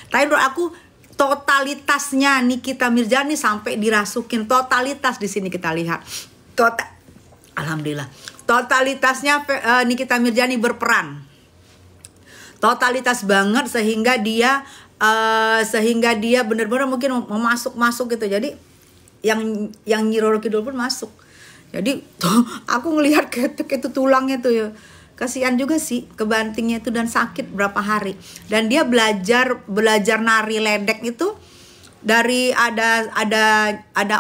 Tapi menurut aku totalitasnya Nikita Mirzani sampai dirasukin, totalitas di sini kita lihat. Alhamdulillah. Totalitasnya Nikita Mirzani berperan. Totalitas banget sehingga dia benar-benar mungkin mau masuk gitu. Jadi yang Nyi Roro Kidul pun masuk. Jadi aku ngelihat ketek itu tulangnya tuh ya. Kasihan juga sih kebantingnya itu dan sakit berapa hari. Dan dia belajar nari ledek itu dari ada ada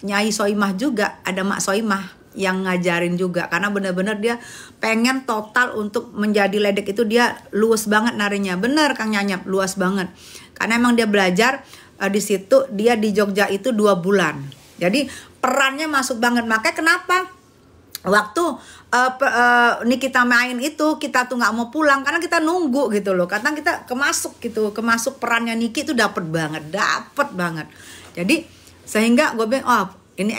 Nyai Soimah juga, ada Mak Soimah yang ngajarin juga, karena benar-benar dia pengen total untuk menjadi ledek itu dia luas banget narinya. Bener Kang Nyanyap, luas banget. Karena emang dia belajar di situ, dia di Jogja itu 2 bulan. Jadi perannya masuk banget. Makanya kenapa waktu Nikita main itu kita tuh nggak mau pulang karena kita nunggu gitu loh. Karena kita kemasuk perannya Niki itu dapet banget. Jadi sehingga gue bilang, oh ini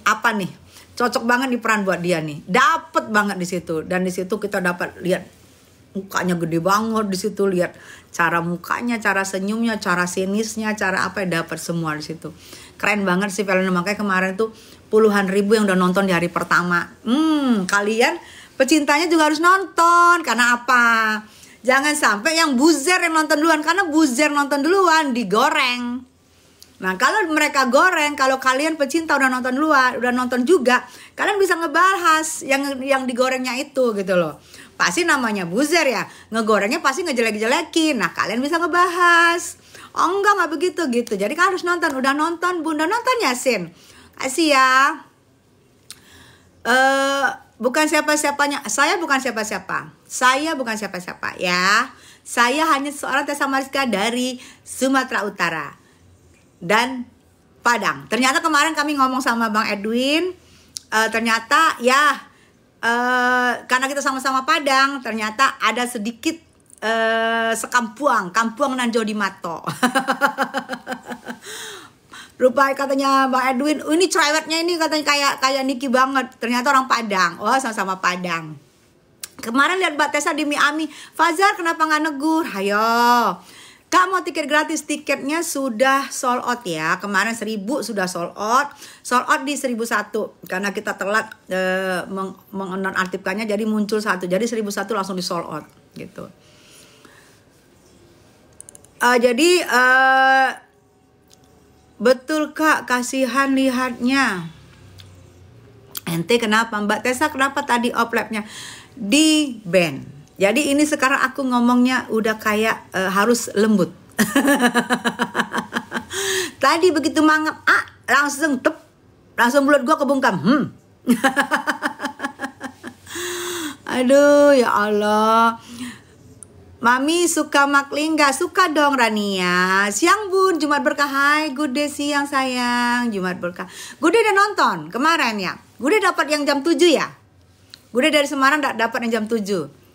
apa nih? Cocok banget di peran buat dia nih. Dapet banget di situ. Dan di situ kita dapat lihat mukanya gede banget di situ, lihat cara mukanya, cara senyumnya, cara sinisnya, cara apa ya, dapat semua di situ. Keren banget sih filmnya. Makanya kemarin tuh puluhan ribu yang udah nonton di hari pertama. Kalian pecintanya juga harus nonton. Karena apa? Jangan sampai yang buzzer yang nonton duluan. Karena buzzer nonton duluan digoreng. Nah kalau mereka goreng, kalau kalian pecinta udah nonton luar, udah nonton juga, kalian bisa ngebahas yang digorengnya itu gitu loh. Pasti namanya buzzer ya, ngegorengnya pasti ngejelek-jelekin. Nah kalian bisa ngebahas. Oh enggak begitu gitu. Jadi kan harus nonton. Udah nonton, Bunda nonton Yasin. Kasih ya. Bukan siapa-siapanya. Saya bukan siapa-siapa. Saya bukan siapa-siapa ya. Saya hanya seorang Tessa Mariska dari Sumatera Utara dan Padang. Ternyata kemarin kami ngomong sama Bang Edwin, ternyata ya karena kita sama-sama Padang, ternyata ada sedikit kampuang nan Jodi Mato. Rupanya katanya Bang Edwin, ini cerewetnya ini katanya kayak Niki banget. Ternyata orang Padang. Oh sama-sama Padang. Kemarin lihat Mbak Tessa di Miami, Fajar kenapa nggak negur? Hayo. Kak mau tiket gratis, tiketnya sudah sold out ya. Kemarin 1000 sudah sold out di 1001 karena kita telat menonaktifkannya, jadi muncul 1. Jadi 1001 langsung di sold out gitu. Jadi betul Kak, kasihan lihatnya. Ente kenapa Mbak Tessa, kenapa tadi off-labnya di band? Jadi ini sekarang aku ngomongnya udah kayak harus lembut. Tadi begitu mangap, langsung mulut gua kebungkam. Aduh ya Allah. Mami suka makling gak? Suka dong Rania. Siang Bun, Jumat berkah. Hai Gude, siang sayang. Jumat berkah. Gude udah nonton kemarin ya. Gude dapat yang jam 7 ya. Gude dari Semarang dapat yang jam 7.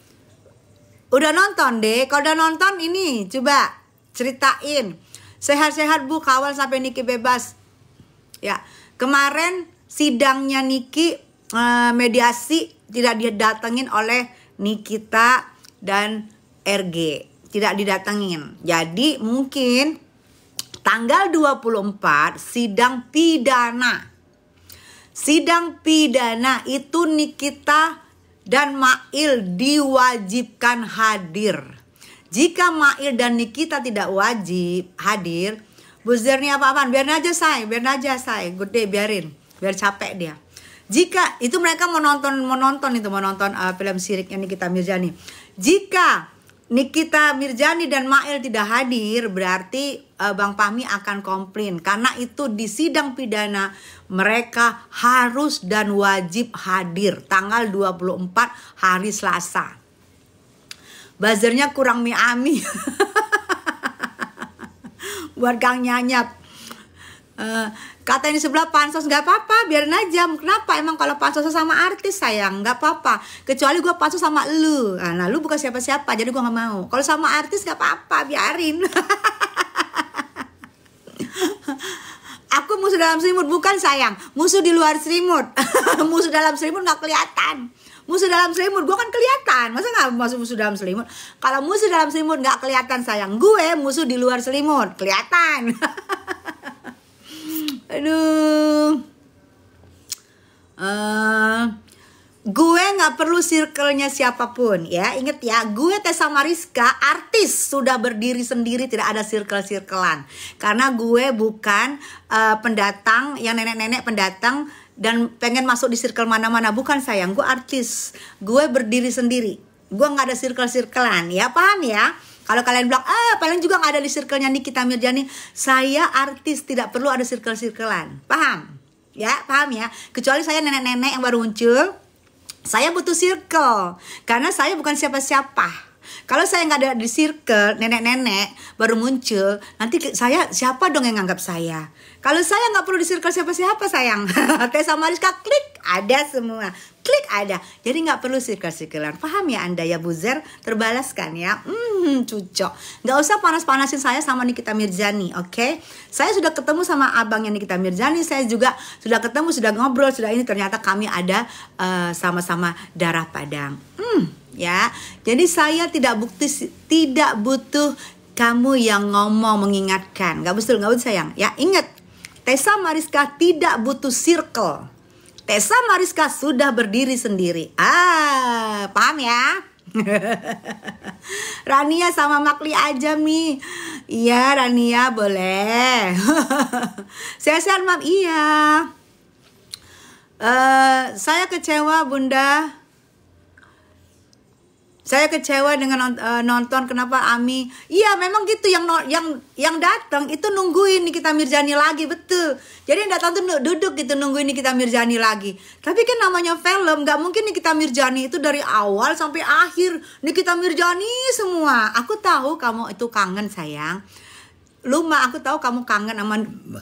Udah nonton deh. Kalau udah nonton ini coba ceritain. Sehat-sehat Bu, kawal sampai Niki bebas. Ya, kemarin sidangnya Niki mediasi tidak didatengin oleh Nikita dan RG. Tidak didatengin. Jadi mungkin tanggal 24 sidang pidana. Sidang pidana itu Nikita dan Mail diwajibkan hadir. Jika Mail dan Nikita tidak wajib hadir, buzzernya apa-apaan, biarin aja say, gede biarin, biar capek dia. Jika itu mereka menonton film siriknya Nikita Mirzani. Jika Nikita Mirzani dan Mail tidak hadir, berarti Bang Pami akan komplain. Karena itu di sidang pidana mereka harus dan wajib hadir tanggal 24 hari Selasa. Buzzernya kurang Miami. Buat Kang Nyanyap. Kata ini sebelah pansos, nggak apa-apa, biarin aja. Kenapa? Emang kalau pansos sama artis sayang, nggak apa-apa. Kecuali gue pansos sama lu. Nah lu bukan siapa-siapa, jadi gue nggak mau. Kalau sama artis nggak apa-apa, biarin. Aku musuh dalam selimut, bukan sayang. Musuh di luar selimut. Musuh dalam selimut nggak kelihatan. Musuh dalam selimut, gue kan kelihatan. Masa nggak masuk musuh dalam selimut? Kalau musuh dalam selimut nggak kelihatan sayang, gue musuh di luar selimut kelihatan. Aduh. Gue nggak perlu circle-nya siapapun ya. Ingat ya, gue Tessa Mariska artis, sudah berdiri sendiri, tidak ada circle-circlean. Karena gue bukan pendatang yang nenek-nenek pendatang dan pengen masuk di circle mana-mana. Bukan sayang, gue artis, gue berdiri sendiri. Gue nggak ada circle-circlean ya, paham ya? Kalau kalian bilang, paling juga nggak ada di circle-nya Nikita Mirzani. Saya artis, tidak perlu ada circle-circlean. Paham? Ya, paham ya? Kecuali saya nenek-nenek yang baru muncul, saya butuh circle. Karena saya bukan siapa-siapa. Kalau saya nggak ada di circle, nenek-nenek baru muncul, nanti saya siapa dong yang nganggap saya? Kalau saya nggak perlu di circle siapa-siapa sayang. Tessa Mariska klik, ada semua. Klik ada. Jadi nggak perlu circle-circlean. Paham ya Anda ya Buzer? Terbalaskan ya. Cucok. Nggak usah panas-panasin saya sama Nikita Mirzani, oke? Saya sudah ketemu sama abangnya Nikita Mirzani. Saya juga sudah ketemu, sudah ngobrol, sudah ini. Ternyata kami ada sama-sama darah Padang. Ya. Jadi saya tidak butuh kamu yang ngomong mengingatkan. Nggak betul sayang. Ya, ingat. Tessa Mariska tidak butuh circle. Tessa Mariska sudah berdiri sendiri. Paham ya? Rania sama Makli aja Mi. Iya Rania boleh. Sehat-sehat Mam. Iya. Saya kecewa Bunda. Saya kecewa dengan nonton kenapa Ami. Iya memang gitu, yang datang itu nungguin Nikita Mirzani lagi, betul. Jadi yang datang tuh duduk gitu nungguin Nikita Mirzani lagi. Tapi kan namanya film, nggak mungkin Nikita Mirzani itu dari awal sampai akhir Nikita Mirzani semua. Aku tahu kamu itu kangen sayang. Luma, aku tahu kamu kangen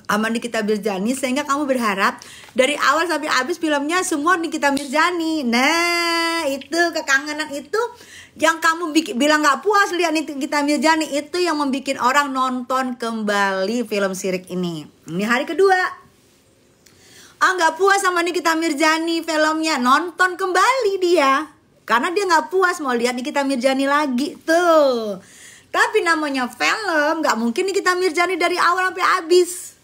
sama Nikita Mirzani, sehingga kamu berharap dari awal sampai habis filmnya semua Nikita Mirzani. Nah, itu kekangenan itu yang kamu bilang gak puas lihat Nikita Mirzani, itu yang membuat orang nonton kembali film Sirik ini. Ini hari kedua. Gak puas sama Nikita Mirzani filmnya, nonton kembali dia. Karena dia gak puas mau lihat Nikita Mirzani lagi tuh. Tapi namanya film, gak mungkin Nikita Mirzani dari awal sampai habis.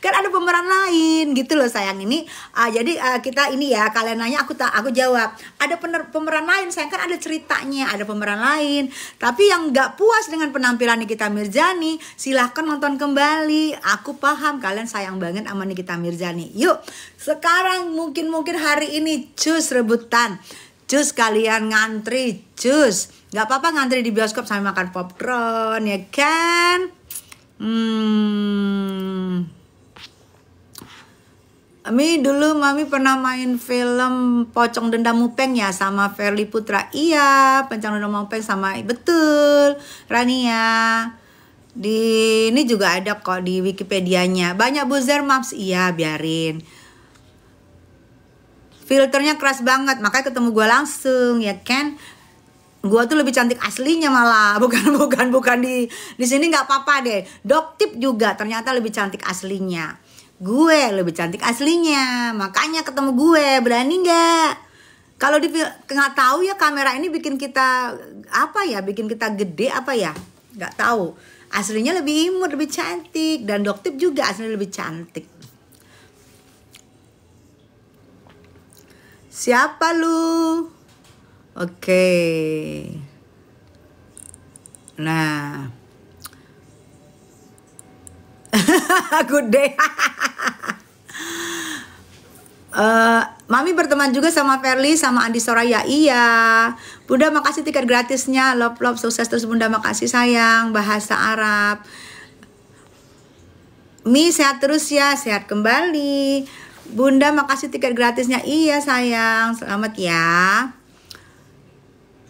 Kan ada pemeran lain gitu loh sayang ini. Jadi kita ini ya, kalian nanya aku jawab. Ada pemeran lain sayang, kan ada ceritanya, ada pemeran lain. Tapi yang gak puas dengan penampilan Nikita Mirzani, silahkan nonton kembali. Aku paham kalian sayang banget sama Nikita Mirzani. Yuk, sekarang mungkin hari ini cus rebutan. Cus kalian ngantri, cus. Gak apa-apa ngantri di bioskop sambil makan popcorn ya kan. Mami pernah main film Pocong Dendam Mupeng ya sama Verly Putra. Iya, Pocong Dendam Mupeng sama betul Rania. Ini juga ada kok di Wikipedianya. Banyak buzzer maps, iya biarin. Filternya keras banget, makanya ketemu gue langsung ya kan. Gue tuh lebih cantik aslinya malah, bukan di sini nggak apa-apa deh. Doktip juga ternyata lebih cantik aslinya. Gue lebih cantik aslinya, makanya ketemu gue. Berani nggak? Kalau nggak tahu ya, kamera ini bikin kita apa ya? Bikin kita gede apa ya? Nggak tahu. Aslinya lebih imut, lebih cantik, dan Doktip juga aslinya lebih cantik. Siapa lu? Oke. Nah. Good day. Mami berteman juga sama Verly sama Andi Soraya. Iya. Bunda makasih tiket gratisnya. Love sukses terus Bunda, makasih sayang. Bahasa Arab. Mi sehat terus ya, sehat kembali. Bunda makasih tiket gratisnya. Iya sayang, selamat ya.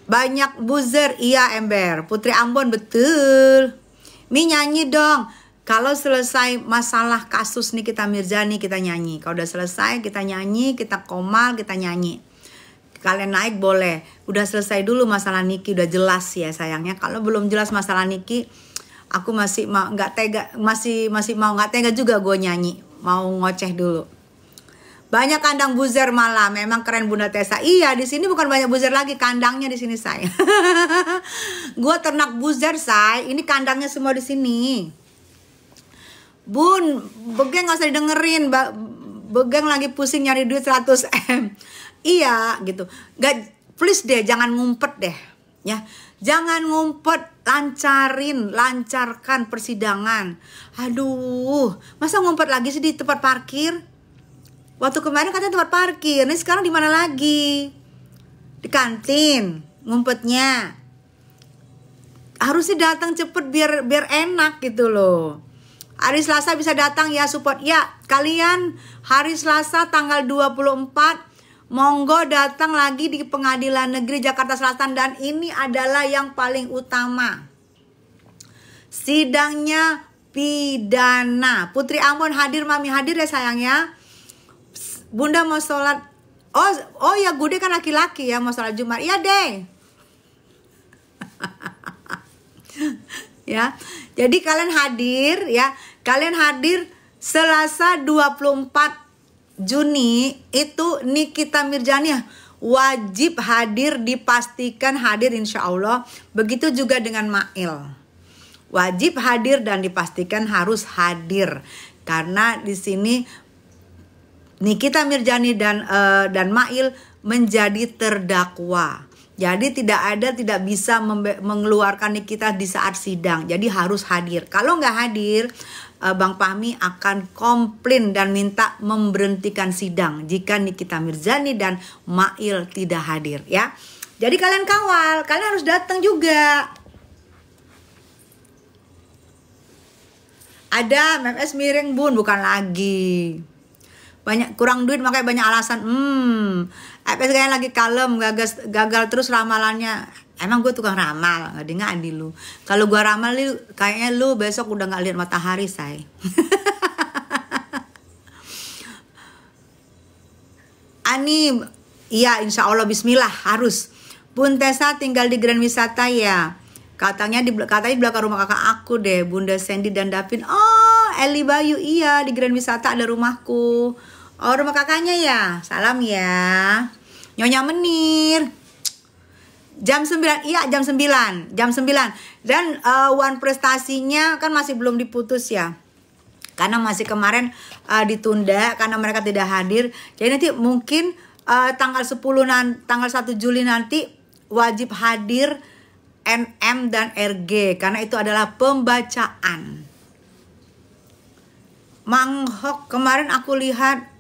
Banyak buzzer, iya Ember. Putri Ambon, betul. Mi nyanyi dong. Kalau selesai masalah kasus Nikita Mirzani kita nyanyi. Kalau udah selesai kita nyanyi, kita komal, kita nyanyi. Kalian naik boleh. Udah selesai dulu masalah Niki, udah jelas ya sayangnya. Kalau belum jelas masalah Niki, aku masih mau nggak tega, masih mau nggak tega juga gue nyanyi. Mau ngoceh dulu. Banyak kandang buzzer malah. Memang keren Bunda Tessa. Iya, di sini bukan banyak buzzer lagi, kandangnya di sini, Say. Gua ternak buzzer, Say. Ini kandangnya semua di sini. Bun, Begeng gak usah didengerin. Begeng lagi pusing nyari duit 100 M. Iya, gitu. Gak, please deh, jangan ngumpet deh. Ya, jangan ngumpet, lancarkan persidangan. Aduh, masa ngumpet lagi sih di tempat parkir? Waktu kemarin katanya tempat parkir, ini sekarang di mana lagi? Di kantin, ngumpetnya. Harusnya datang cepet biar enak gitu loh. Hari Selasa bisa datang ya, support. Ya, kalian hari Selasa tanggal 24 monggo datang lagi di Pengadilan Negeri Jakarta Selatan, dan ini adalah yang paling utama. Sidangnya pidana. Putri Ambon hadir, Mami hadir ya sayang ya. Bunda mau sholat. Oh ya, Gude kan laki-laki ya, mau sholat Jumat. Iya deh. Ya. Jadi kalian hadir ya. Kalian hadir Selasa 24 Juni itu Nikita Mirjani wajib hadir, dipastikan hadir insya Allah. Begitu juga dengan Mail. Wajib hadir dan dipastikan harus hadir. Karena di sini Nikita Mirjani dan Mail menjadi terdakwa. Jadi tidak bisa mengeluarkan Nikita di saat sidang. Jadi harus hadir. Kalau nggak hadir, Bang Fahmi akan komplain dan minta memberhentikan sidang jika Nikita Mirjani dan Mail tidak hadir ya. Jadi kalian kawal, kalian harus datang juga. Ada MMS miring Bun, bukan lagi. Banyak kurang duit makanya banyak alasan. FS kayaknya lagi kalem, gagal terus ramalannya. Emang gue tukang ramal, ngadi lu. Kalau gue ramal lu, kayaknya lu besok udah nggak lihat matahari, Say. Ani, iya insya Allah Bismillah harus. Bun Tessa tinggal di Grand Wisata ya. Katanya di belakang rumah kakak aku deh, Bunda Sandy dan Davin. Oh, Eli Bayu, iya di Grand Wisata ada rumahku. Oh, rumah kakaknya ya. Salam ya. Nyonya Menir. Jam 9. Iya, jam 9. Jam 9. Dan one prestasinya kan masih belum diputus ya. Karena masih kemarin ditunda karena mereka tidak hadir. Jadi nanti mungkin tanggal 1 Juli nanti wajib hadir NM dan RG karena itu adalah pembacaan. Manghok kemarin aku lihat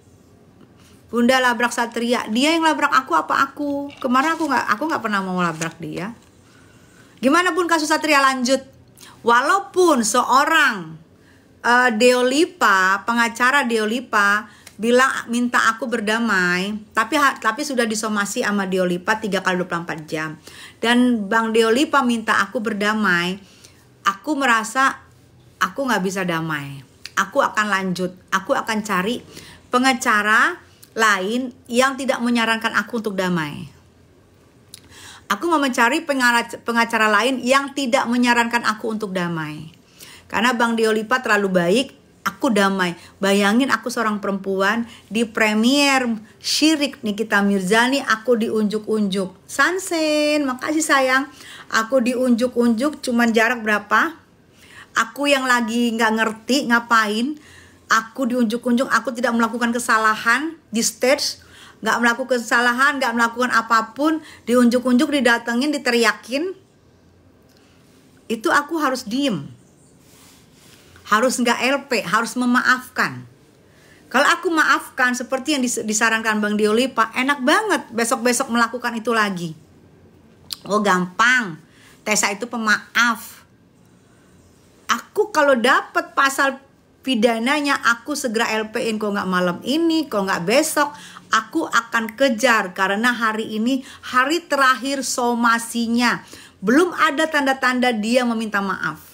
Bunda labrak Satria. Dia yang labrak aku apa aku? Kemarin aku nggak pernah mau labrak dia. Gimana Bun kasus Satria lanjut? Walaupun seorang Deolipa, pengacara Deolipa bilang minta aku berdamai, tapi sudah disomasi sama Deolipa 3 kali 24 jam. Dan Bang Deolipa minta aku berdamai. Aku merasa aku nggak bisa damai. Aku akan lanjut. Aku akan cari pengacara lain yang tidak menyarankan aku untuk damai. Aku mau mencari pengacara lain yang tidak menyarankan aku untuk damai. Karena Bang Deolipa terlalu baik, aku damai. Bayangin aku seorang perempuan di premier syirik Nikita Mirzani, aku diunjuk-unjuk. Sansen, makasih sayang. Aku diunjuk-unjuk cuman jarak berapa? Aku yang lagi nggak ngerti ngapain. Aku diunjuk-unjuk, aku tidak melakukan kesalahan di stage, nggak melakukan kesalahan, nggak melakukan apapun, diunjuk-unjuk, didatengin, diteriakin. Itu aku harus diem, harus nggak LP, harus memaafkan. Kalau aku maafkan seperti yang disarankan Bang Deolipa, enak banget besok-besok melakukan itu lagi. Oh gampang, Tessa itu pemaaf. Aku kalau dapat pasal pidananya aku segera LP-in, kalau nggak malam ini, kalau nggak besok, aku akan kejar karena hari ini hari terakhir somasinya. Belum ada tanda-tanda dia meminta maaf.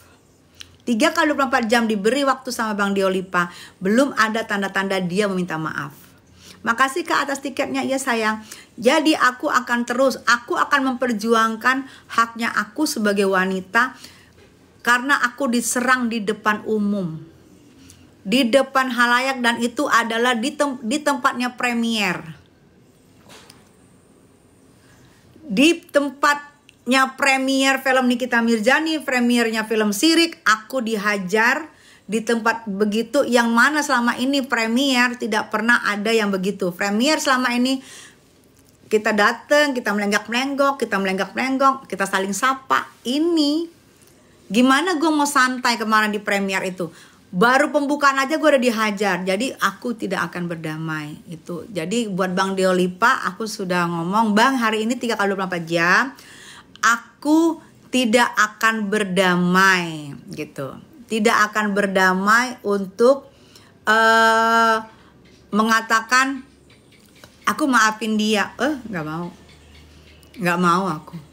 3 kali 24 jam diberi waktu sama Bang Deolipa, belum ada tanda-tanda dia meminta maaf. Makasih Kak atas tiketnya ya sayang. Jadi aku akan memperjuangkan haknya aku sebagai wanita karena aku diserang di depan umum. di depan halayak, dan itu adalah di tempatnya premier. Di tempatnya premier film Nikita Mirzani, premiernya film Sirik, aku dihajar di tempat begitu, yang mana selama ini premier tidak pernah ada yang begitu. Premier selama ini kita datang, kita melenggak-melenggok, kita saling sapa. Ini gimana gue mau santai kemarin di premier itu? Baru pembukaan aja gue udah dihajar. Jadi aku tidak akan berdamai itu. Jadi buat Bang Deolipa, aku sudah ngomong, Bang, hari ini 3 kali 24 jam aku tidak akan berdamai gitu. Tidak akan berdamai untuk mengatakan aku maafin dia. Nggak mau aku.